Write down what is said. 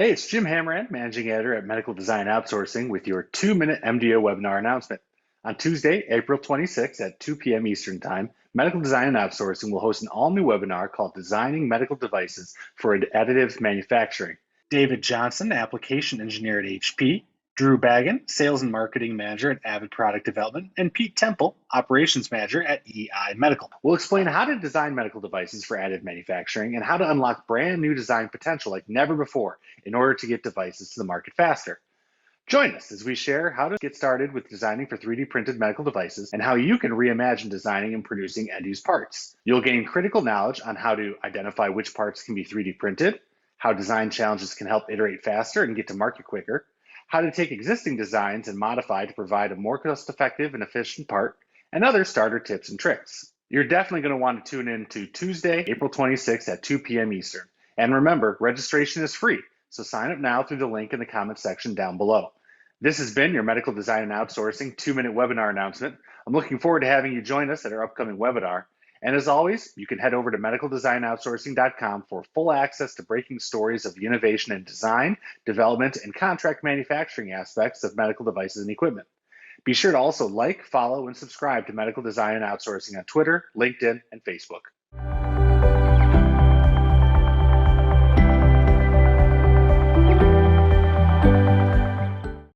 Hey, it's Jim Hammerand, Managing Editor at Medical Design Outsourcing with your 2-minute MDO webinar announcement. On Tuesday, April 26th at 2 p.m. Eastern Time, Medical Design and Outsourcing will host an all-new webinar called Designing Medical Devices for Additive Manufacturing. David Johnson, Application Engineer at HP, Drew Baggin, Sales and Marketing Manager at Avid Product Development, and Pete Temple, Operations Manager at EI Medical, will explain how to design medical devices for additive manufacturing and how to unlock brand new design potential like never before in order to get devices to the market faster. Join us as we share how to get started with designing for 3D printed medical devices and how you can reimagine designing and producing end-use parts. You'll gain critical knowledge on how to identify which parts can be 3D printed, how design challenges can help iterate faster and get to market quicker, how to take existing designs and modify to provide a more cost-effective and efficient part, and other starter tips and tricks. You're definitely going to want to tune in to Tuesday, April 26th at 2 p.m. Eastern. And remember, registration is free, so sign up now through the link in the comment section down below. This has been your Medical Design and Outsourcing 2-minute webinar announcement. I'm looking forward to having you join us at our upcoming webinar. And as always, you can head over to medicaldesignoutsourcing.com for full access to breaking stories of the innovation in design, development, and contract manufacturing aspects of medical devices and equipment. Be sure to also like, follow, and subscribe to Medical Design and Outsourcing on Twitter, LinkedIn, and Facebook.